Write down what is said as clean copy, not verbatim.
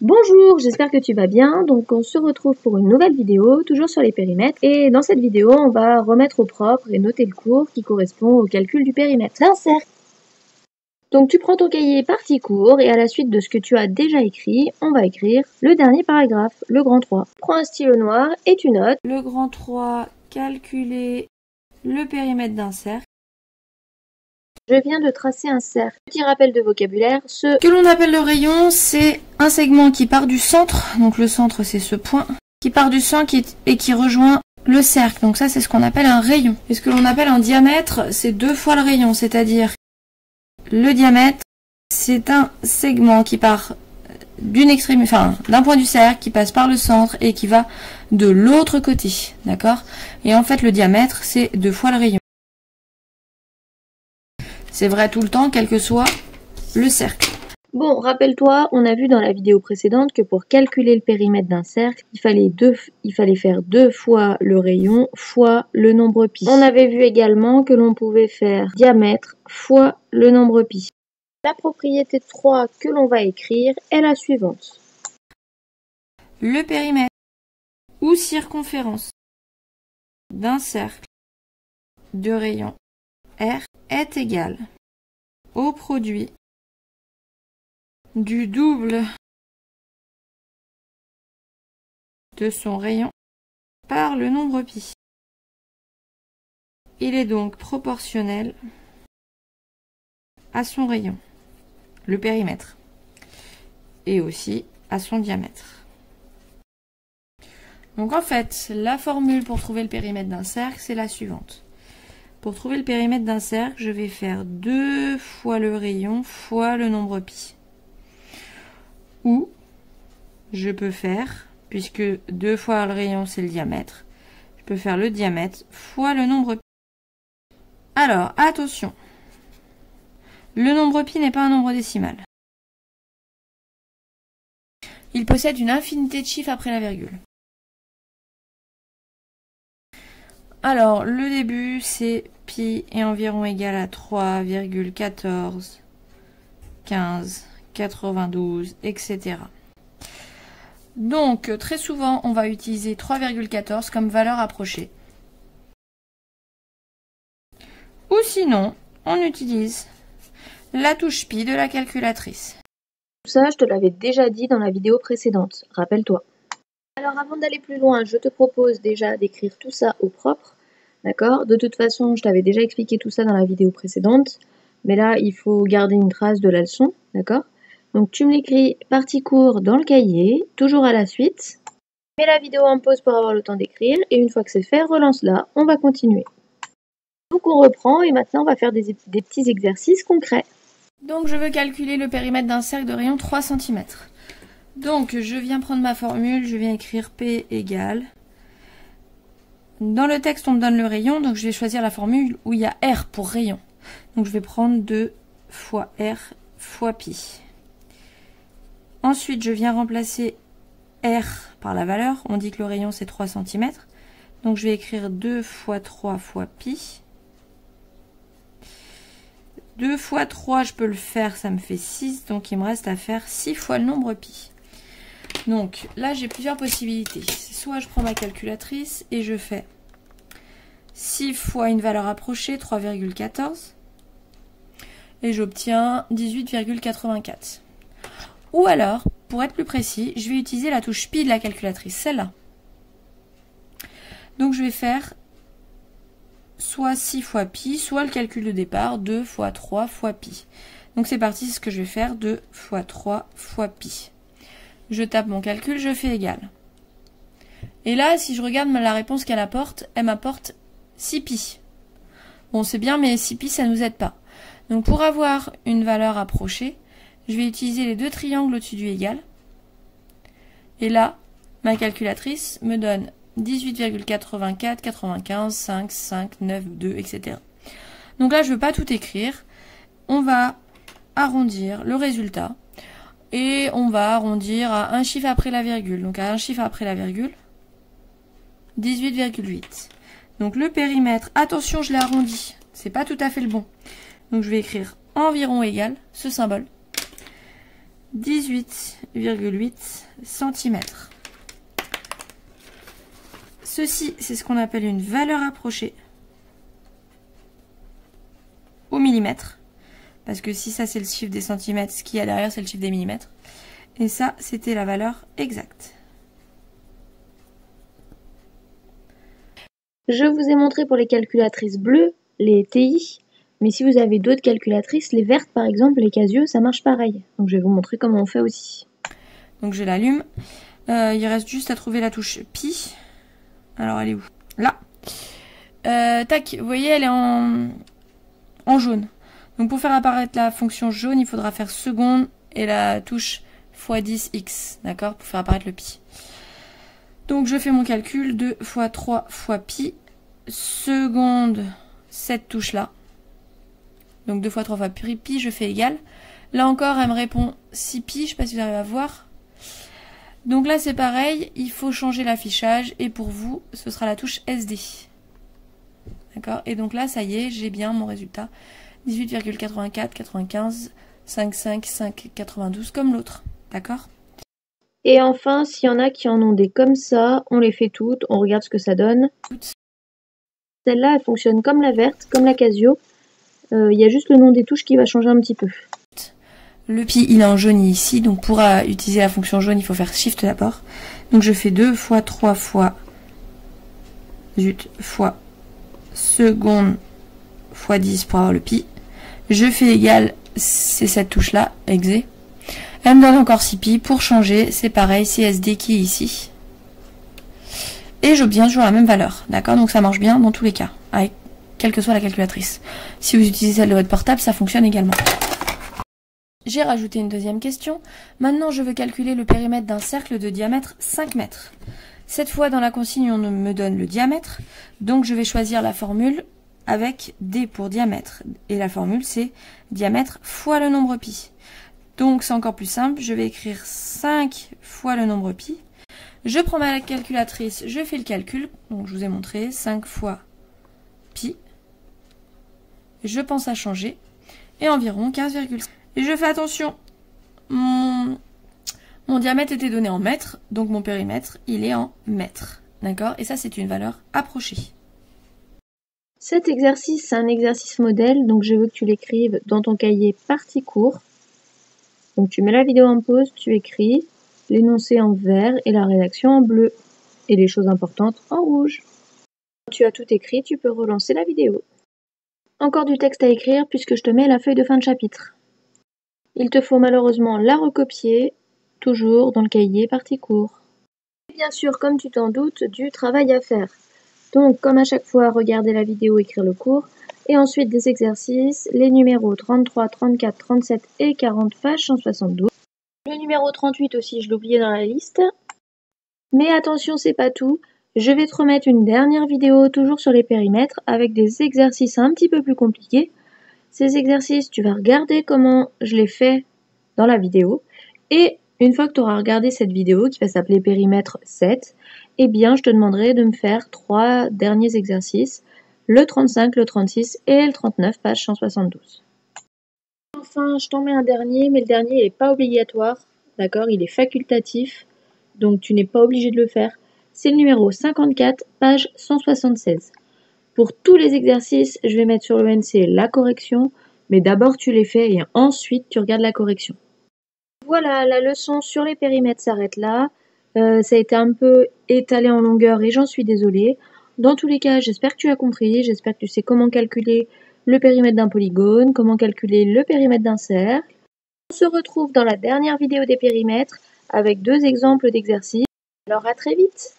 Bonjour, j'espère que tu vas bien. Donc on se retrouve pour une nouvelle vidéo, toujours sur les périmètres. Et dans cette vidéo, on va remettre au propre et noter le cours qui correspond au calcul du périmètre d'un cercle. Donc tu prends ton cahier partie cours et à la suite de ce que tu as déjà écrit, on va écrire le dernier paragraphe, le grand 3. Prends un stylo noir et tu notes. Le grand 3, calculer le périmètre d'un cercle. Je viens de tracer un cercle. Petit rappel de vocabulaire, Ce que l'on appelle le rayon, c'est un segment qui part du centre, donc le centre c'est ce point, qui part du centre et qui rejoint le cercle. Donc ça c'est ce qu'on appelle un rayon. Et ce que l'on appelle un diamètre, c'est 2 fois le rayon, c'est-à-dire le diamètre, c'est un segment qui part d'une extrémité, enfin d'un point du cercle, qui passe par le centre et qui va de l'autre côté, d'accord? Et en fait le diamètre, c'est 2 fois le rayon. C'est vrai tout le temps, quel que soit le cercle. Bon, rappelle-toi, on a vu dans la vidéo précédente que pour calculer le périmètre d'un cercle, il fallait faire 2 fois le rayon fois le nombre pi. On avait vu également que l'on pouvait faire diamètre fois le nombre pi. La propriété 3 que l'on va écrire est la suivante. Le périmètre ou circonférence d'un cercle de rayon R est égal au produit du double de son rayon par le nombre pi. Il est donc proportionnel à son rayon, le périmètre, et aussi à son diamètre. Donc en fait, la formule pour trouver le périmètre d'un cercle, c'est la suivante. Pour trouver le périmètre d'un cercle, je vais faire 2 fois le rayon fois le nombre pi. Ou, je peux faire, puisque 2 fois le rayon c'est le diamètre, je peux faire le diamètre fois le nombre pi. Alors, attention, le nombre pi n'est pas un nombre décimal. Il possède une infinité de chiffres après la virgule. Alors, le début, c'est pi est environ égal à 3,14, 15, 92, etc. Donc, très souvent, on va utiliser 3,14 comme valeur approchée. Ou sinon, on utilise la touche pi de la calculatrice. Tout ça, je te l'avais déjà dit dans la vidéo précédente, rappelle-toi. Alors avant d'aller plus loin, je te propose déjà d'écrire tout ça au propre, d'accord? De toute façon, je t'avais déjà expliqué tout ça dans la vidéo précédente, mais là, il faut garder une trace de la leçon, d'accord? Donc tu me l'écris partie cours dans le cahier, toujours à la suite. Mets la vidéo en pause pour avoir le temps d'écrire, et une fois que c'est fait, relance-la, on va continuer. Donc on reprend, et maintenant on va faire des petits exercices concrets. Donc je veux calculer le périmètre d'un cercle de rayon 3 cm. Donc, je viens prendre ma formule, je viens écrire P égale. Dans le texte, on me donne le rayon, donc je vais choisir la formule où il y a R pour rayon. Donc, je vais prendre 2 fois R fois pi. Ensuite, je viens remplacer R par la valeur. On dit que le rayon, c'est 3 cm. Donc, je vais écrire 2 fois 3 fois pi. 2 fois 3, je peux le faire, ça me fait 6. Donc, il me reste à faire 6 fois le nombre pi. Donc là j'ai plusieurs possibilités. Soit je prends ma calculatrice et je fais 6 fois une valeur approchée, 3,14, et j'obtiens 18,84. Ou alors, pour être plus précis, je vais utiliser la touche pi de la calculatrice, celle-là. Donc je vais faire soit 6 fois pi, soit le calcul de départ, 2 fois 3 fois pi. Donc c'est parti, c'est ce que je vais faire, 2 fois 3 fois pi. Je tape mon calcul, je fais égal. Et là, si je regarde la réponse qu'elle apporte, elle m'apporte 6 pi. Bon, c'est bien, mais 6 pi, ça ne nous aide pas. Donc, pour avoir une valeur approchée, je vais utiliser les deux triangles au-dessus du égal. Et là, ma calculatrice me donne 18,84, 95, 5, 5, 9, 2, etc. Donc là, je ne veux pas tout écrire. On va arrondir le résultat. Et on va arrondir à un chiffre après la virgule. Donc à un chiffre après la virgule, 18,8. Donc le périmètre, attention je l'ai arrondi, c'est pas tout à fait le bon. Donc je vais écrire environ égal, ce symbole. 18,8 cm. Ceci, c'est ce qu'on appelle une valeur approchée au millimètre. Parce que si ça, c'est le chiffre des centimètres, ce qu'il y a derrière, c'est le chiffre des millimètres. Et ça, c'était la valeur exacte. Je vous ai montré pour les calculatrices bleues, les TI. Mais si vous avez d'autres calculatrices, les vertes par exemple, les Casio, ça marche pareil. Donc je vais vous montrer comment on fait aussi. Donc je l'allume. Il reste juste à trouver la touche pi. Alors elle est où? Là. Tac, vous voyez, elle est en jaune. Donc pour faire apparaître la fonction jaune, il faudra faire seconde et la touche x10x, d'accord, pour faire apparaître le pi. Donc je fais mon calcul, 2 fois 3 fois pi, seconde, cette touche-là. Donc 2 fois 3 fois pi, je fais égal. Là encore, elle me répond 6 pi, je ne sais pas si vous arrivez à voir. Donc là, c'est pareil, il faut changer l'affichage, et pour vous, ce sera la touche SD. D'accord? Et donc là, ça y est, j'ai bien mon résultat. 18,84, 95, 5,5, 5,92, comme l'autre. D'accord? Et enfin, s'il y en a qui en ont des comme ça, on les fait toutes, on regarde ce que ça donne. Celle-là, elle fonctionne comme la verte, comme la Casio. Il y a juste le nom des touches qui va changer un petit peu. Le pi, il est en jaune ici, donc pour utiliser la fonction jaune, il faut faire shift d'abord. Donc je fais 2 fois 3 fois fois seconde fois 10 pour avoir le pi. Je fais égal, c'est cette touche-là, exe. Elle me donne encore 6 pi. Pour changer, c'est pareil, c'est SD qui est ici. Et j'obtiens toujours la même valeur, d'accord? Donc ça marche bien dans tous les cas, avec quelle que soit la calculatrice. Si vous utilisez celle de votre portable, ça fonctionne également. J'ai rajouté une deuxième question. Maintenant, je veux calculer le périmètre d'un cercle de diamètre 5 mètres. Cette fois, dans la consigne, on me donne le diamètre. Donc, je vais choisir la formule avec D pour diamètre. Et la formule, c'est diamètre fois le nombre pi. Donc, c'est encore plus simple. Je vais écrire 5 fois le nombre pi. Je prends ma calculatrice, je fais le calcul. Donc, je vous ai montré 5 fois pi. Je pense à changer. Et environ 15,5. Et je fais attention, mon diamètre était donné en mètres, donc mon périmètre, il est en mètres. D'accord? Et ça, c'est une valeur approchée. Cet exercice, c'est un exercice modèle, donc je veux que tu l'écrives dans ton cahier partie cours. Donc tu mets la vidéo en pause, tu écris l'énoncé en vert et la rédaction en bleu. Et les choses importantes en rouge. Quand tu as tout écrit, tu peux relancer la vidéo. Encore du texte à écrire puisque je te mets la feuille de fin de chapitre. Il te faut malheureusement la recopier, toujours dans le cahier partie cours. Et bien sûr, comme tu t'en doutes, du travail à faire. Donc, comme à chaque fois, regarder la vidéo, écrire le cours, et ensuite des exercices, les numéros 33, 34, 37 et 40, page 172. Le numéro 38 aussi, je l'ai oublié dans la liste. Mais attention, c'est pas tout. Je vais te remettre une dernière vidéo, toujours sur les périmètres, avec des exercices un petit peu plus compliqués. Ces exercices, tu vas regarder comment je les fais dans la vidéo. Et une fois que tu auras regardé cette vidéo qui va s'appeler périmètre 7, eh bien, je te demanderai de me faire 3 derniers exercices, le 35, le 36 et le 39, page 172. Enfin, je t'en mets un dernier, mais le dernier, il n'est pas obligatoire, d'accord? Il est facultatif, donc tu n'es pas obligé de le faire. C'est le numéro 54, page 176. Pour tous les exercices, je vais mettre sur le NC la correction, mais d'abord tu les fais et ensuite tu regardes la correction. Voilà, la leçon sur les périmètres s'arrête là. Ça a été un peu étalé en longueur et j'en suis désolée. Dans tous les cas, j'espère que tu as compris, j'espère que tu sais comment calculer le périmètre d'un polygone, comment calculer le périmètre d'un cercle. On se retrouve dans la dernière vidéo des périmètres avec 2 exemples d'exercices. Alors à très vite!